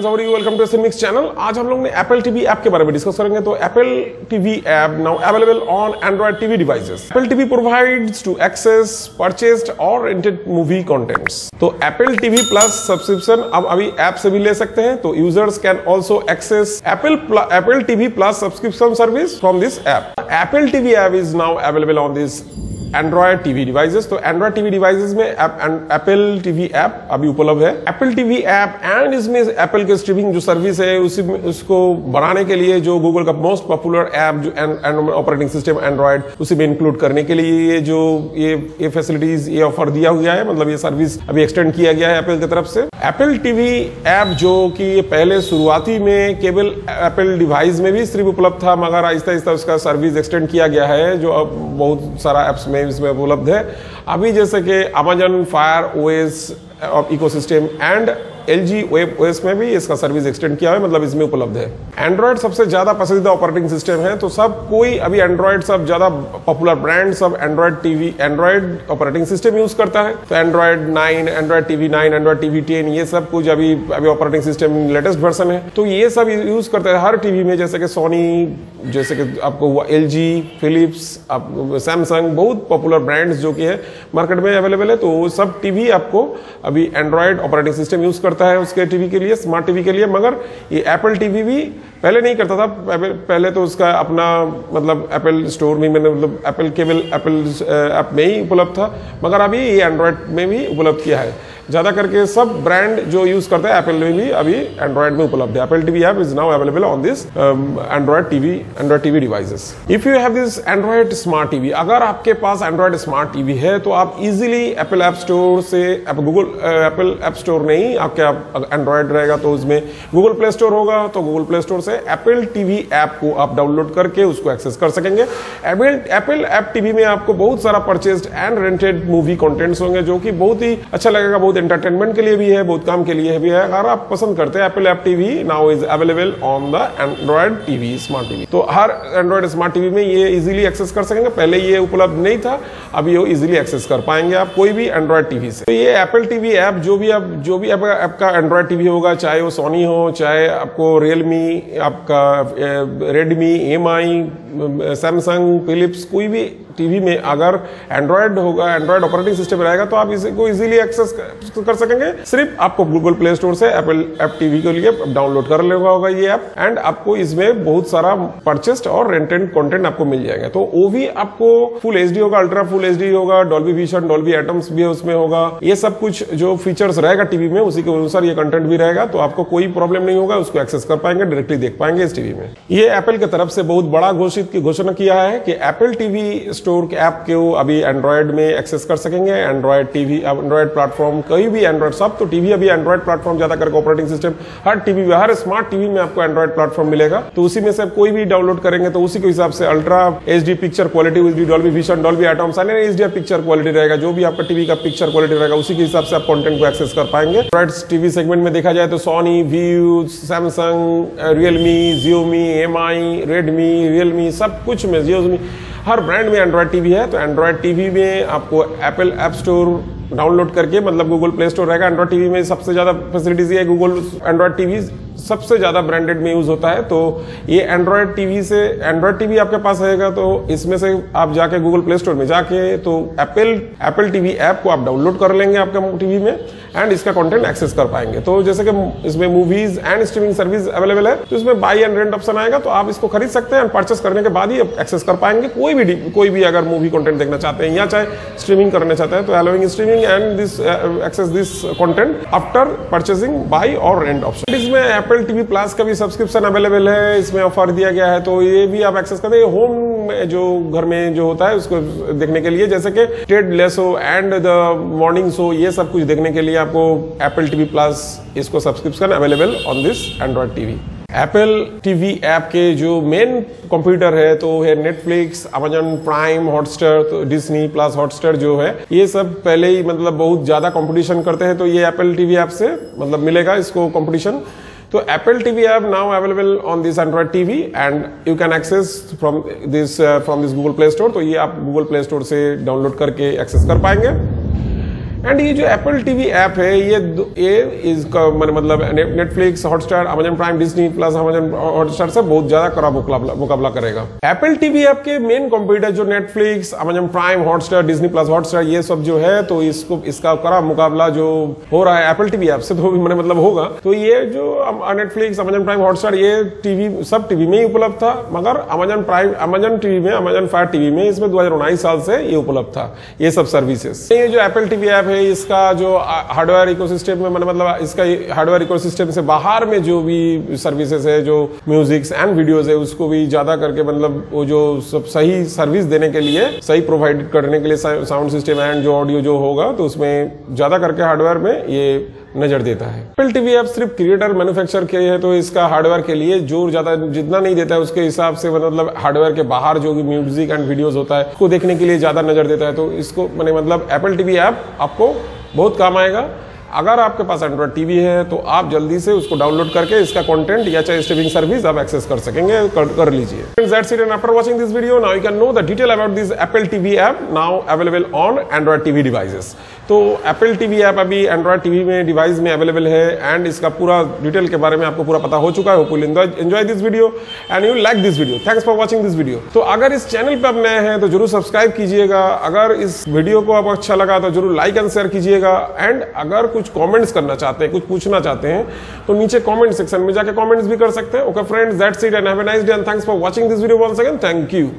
Welcome to USNMix channel. आज हम लोग ने एप्पल टीवी ऐप के बारे में डिस्कस करेंगे। तो Apple TV app now available on Android TV devices. Apple TV provides to access purchased और रेंटेड मूवी कंटेंट्स। तो एप्पल टीवी प्लस सब्सक्रिप्शन अब अभी ऐप से भी ले सकते हैं। तो users can also access Apple TV plus subscription service from this app. Apple TV app is now available on this Android TV devices. तो एंड्रॉइड टीवी डिवाइसेस में एप्पल टीवी ऐप अभी उपलब्ध है। एप्पल टीवी ऐप एंड इसमें Apple के streaming जो service है उसको बनाने के लिए जो गूगल का मोस्ट पॉपुलर ऐप जो ऑपरेटिंग सिस्टम एंड्रॉइड उसी में इंक्लूड करने के लिए ये फैसिलिटीज ये ऑफर दिया गया है, मतलब ये सर्विस अभी एक्सटेंड किया गया है एप्पल की तरफ से। एप्पल टीवी ऐप जो कि पहले शुरुआती में केवल एप्पल डिवाइस में भी सिर्फ उपलब्ध था, मगर आहिस्ता आहिस्ता उसका सर्विस एक्सटेंड किया गया है जो अब बहुत सारा एप्स में इसमें उपलब्ध है। अभी जैसे कि Amazon Fire OS ecosystem and LG web OS में भी इसका सर्विस एक्सटेंड किया है, मतलब इसमें उपलब्ध है। एंड्रॉइड सबसे ज्यादा पसंदीदा ऑपरेटिंग सिस्टम है, तो सब कोई अभी एंड्रॉइड सब ज्यादा पॉपुलर ब्रांड सब एंड्रॉइड ऑपरेटिंग सिस्टम यूज करता है। तो Android 9, Android TV 9, Android TV 10 ये सब कुछ अभी ऑपरेटिंग सिस्टम लेटेस्ट वर्जन है। तो ये सब यूज करते हैं हर टीवी में, जैसे कि सोनी, जैसे कि आपको हुआ LG, फिलिप्स, सैमसंग, बहुत पॉपुलर ब्रांड्स जो कि है मार्केट में अवेलेबल है। तो वो सब टीवी आपको अभी एंड्रॉइड ऑपरेटिंग सिस्टम यूज करता है उसके टीवी के लिए, स्मार्ट टीवी के लिए। मगर ये एप्पल टीवी भी पहले नहीं करता था। पहले तो उसका अपना मतलब एप्पल स्टोर में मतलब एप्पल केवल एप्पल ऐप में ही उपलब्ध था, मगर अभी ये एंड्रॉइड में भी उपलब्ध किया है। ज्यादा करके सब ब्रांड जो यूज करते हैं एप्पल में भी अभी एंड्रॉइड में उपलब्ध है। Apple TV app is now available on this Android TV devices. If you have this Android smart TV, अगर आपके पास एंड्रॉइड स्मार्ट टीवी है तो आप इजीली एप्पल ऐप स्टोर से एप्पल ऐप स्टोर नहीं, आपके एंड्रॉइड रहेगा तो उसमें गूगल प्ले स्टोर होगा, तो गूगल प्ले स्टोर से एप्पल टीवी ऐप को आप डाउनलोड करके उसको एक्सेस कर सकेंगे। एप्पल ऐप टीवी में आपको बहुत सारा purchased and rented movie contents होंगे जो कि बहुत ही अच्छा लगेगा, बहुत एंटरटेनमेंट के लिए भी है, बहुत काम के लिए भी है। अगर आप पसंद करते हैं Apple app TV now is available on the Android TV smart TV. तो हर एंड्रॉइड स्मार्ट टीवी में ये इजीली एक्सेस कर सकेंगे। पहले ये उपलब्ध नहीं था, अभी ये इजीली एक्सेस कर पाएंगे आप कोई भी एंड्रॉइड टीवी से। तो ये एप्पल टीवी ऐप जो भी आपका एंड्रॉइड टीवी होगा, चाहे वो सोनी हो, चाहे आपको रियलमी, आपका रेडमी, MI, सैमसंग, फिलिप्स, कोई भी टीवी में अगर एंड्रॉइड होगा, एंड्रॉइड ऑपरेटिंग सिस्टम रहेगा तो आप इसको इजीली एक्सेस कर सकेंगे। सिर्फ आपको गूगल प्ले स्टोर से एप्पल ऐप टीवी के लिए डाउनलोड कर लेगा होगा ये ऐप, एंड आपको इसमें बहुत सारा परचेस्ड और रेंटेड कंटेंट आपको मिल जाएगा। तो वो भी आपको फुल HD होगा, अल्ट्रा फुल HD होगा, डॉल्बी विजन, डॉल्बी एटम्स भी उसमें होगा। ये सब कुछ जो फीचर्स रहेगा टीवी में उसी के अनुसार ये कंटेंट भी रहेगा, तो आपको कोई प्रॉब्लम नहीं होगा, उसको एक्सेस कर पाएंगे, डायरेक्टली देख पाएंगे इस टीवी में। ये एप्पल की तरफ से बहुत बड़ा घोषणा किया है कि एप्पल टीवी स्टोर के ऐप के वो अभी एंड्रॉइड में एक्सेस कर सकेंगे। एंड्रॉइड टीवी, एंड्रॉइड प्लेटफॉर्म, कोई भी एंड्रॉइड, सब तो टीवी अभी एंड्रॉइड प्लेटफॉर्म ज्यादा करके ऑपरेटिंग सिस्टम हर टीवी में, हर स्मार्ट टीवी में आपको एंड्रॉइड प्लेटफॉर्म मिलेगा। तो उसी में से कोई भी डाउनलोड करेंगे तो उसी के हिसाब से ultra HD picture quality, Dolby vision, Dolby atoms, HD picture quality रहेगा। जो भी आपका टीवी का पिक्चर क्वालिटी रहेगा उसी के हिसाब से आप कंटेंट को एक्सेस कर पाएंगे। एंड्रॉइड टीवी सेगमेंट में देखा जाए तो Sony, Vu, Samsung, Realme, Xiaomi, MI, Redmi, Realme, सब कुछ में Xiaomi, हर ब्रांड में एंड्रॉइड टीवी है। तो एंड्रॉइड टीवी में आपको एप्पल ऐप स्टोर डाउनलोड करके, मतलब गूगल प्ले स्टोर रहेगा। एंड्रॉइड टीवी में सबसे ज्यादा फैसिलिटीज है, गूगल एंड्रॉइड टीवी सबसे ज्यादा ब्रांडेड में यूज होता है। तो ये एंड्रॉइड टीवी आपके पास रहेगा तो इसमें से आप जाके गूगल प्ले स्टोर में जाके तो एप्पल टीवी ऐप को आप डाउनलोड कर लेंगे आपके टीवी में, एंड इसका कंटेंट एक्सेस कर पाएंगे। तो जैसे कि इसमें movies and streaming service available है, तो इसमें बाय एंड रेंट ऑप्शन आएगा, तो आप इसको खरीद सकते हैं, परचेस करने के बाद ही एक्सेस कर पाएंगे। कोई भी अगर मूवी कंटेंट देखना चाहते हैं या चाहे स्ट्रीमिंग करना चाहते हैं तो allowing streaming and this access this content after purchasing buy और रेंट ऑप्शन। इसमें एप्पल टीवी प्लस का भी सब्सक्रिप्शन अवेलेबल है, इसमें ऑफर दिया गया है, तो ये भी आप एक्सेस करते हैं। होम जो घर में जो होता है उसको देखने के लिए, जैसे कि Ted lasso and the morning show, ये सब कुछ देखने के लिए आपको एप्पल टीवी प्लस इसको subscription available on this Android TV. Apple TV app के जो मेन कंप्यूटर है तो है नेटफ्लिक्स, अमेजन प्राइम, हॉटस्टार, तो डिज्नी प्लस हॉटस्टार जो है, ये सब पहले ही मतलब बहुत ज्यादा कंपटीशन करते हैं, तो ये एप्पल टीवी ऐप से मतलब मिलेगा इसको कंपटीशन। तो Apple TV app now available on this Android TV and you can access from this Google Play Store. तो ये आप गूगल प्ले स्टोर से डाउनलोड करके एक्सेस कर पाएंगे। एंड ये जो एप्पल टीवी ऐप है ये इसका मतलब Netflix, Hotstar, Amazon prime, Disney plus, Amazon Hotstar से बहुत ज्यादा कड़ा मुकाबला करेगा। एप्पल टीवी ऐप के मेन कॉम्पिटिटर जो Netflix, Amazon prime, Hotstar, Disney plus Hotstar ये सब जो है, तो इसका कड़ा मुकाबला जो हो रहा है एप्पल टीवी ऐप से, तो मतलब होगा। तो ये जो नेटफ्लिक्स, अमेजन प्राइम, हॉटस्टार ये टीवी सब टीवी में ही उपलब्ध था, मगर अमेजन टीवी में, अमेजन फायर टीवी में इसमें 2019 साल से ये उपलब्ध था ये सब सर्विसेज। ये जो एप्पल टीवी ऐप है इसका जो हार्डवेयर इकोसिस्टम में मतलब इसका हार्डवेयर इकोसिस्टम से बाहर में जो भी सर्विसेज है, जो म्यूजिक्स एंड वीडियोस है, उसको भी ज्यादा करके मतलब वो जो सब सही सर्विस देने के लिए, सही प्रोवाइड करने के लिए साउंड सिस्टम एंड जो ऑडियो जो होगा, तो उसमें ज्यादा करके हार्डवेयर में ये नजर देता है। एप्पल टीवी ऐप सिर्फ क्रिएटर मैन्युफैक्चर के है, तो इसका हार्डवेयर के लिए जोर ज्यादा जितना नहीं देता है, उसके हिसाब से मतलब हार्डवेयर के बाहर जो भी म्यूजिक एंड वीडियोस होता है उसको देखने के लिए ज्यादा नजर देता है। तो इसको मतलब एप्पल टीवी ऐप आपको बहुत काम आएगा। अगर आपके पास एंड्रॉइड टीवी है तो आप जल्दी से उसको डाउनलोड करके इसका कंटेंट या चाहे स्ट्रीमिंग सर्विस आप एक्सेस कर सकेंगे, कर लीजिए। That's it, and after watching this video, now you can know the detail about this Apple TV app now available on Android TV devices. तो Apple TV ऐप अभी Android TV में device में available है and इसका पूरा detail के बारे में आपको पूरा पता हो चुका है। Hopefully enjoy this video and you like this video. Thanks for watching this video. तो अगर इस चैनल पे आप नए हैं तो जरूर सब्सक्राइब कीजिएगा। अगर इस वीडियो को आपको अच्छा लगा तो जरूर लाइक एंड शेयर कीजिएगा। एंड अगर कुछ कॉमेंट्स करना चाहते हैं, कुछ पूछना चाहते हैं, तो नीचे कॉमेंट सेक्शन में जाके कॉमेंट्स भी कर सकते हैं। Okay friends, that's it and have a nice day and thanks for watching this video once again. Thank you.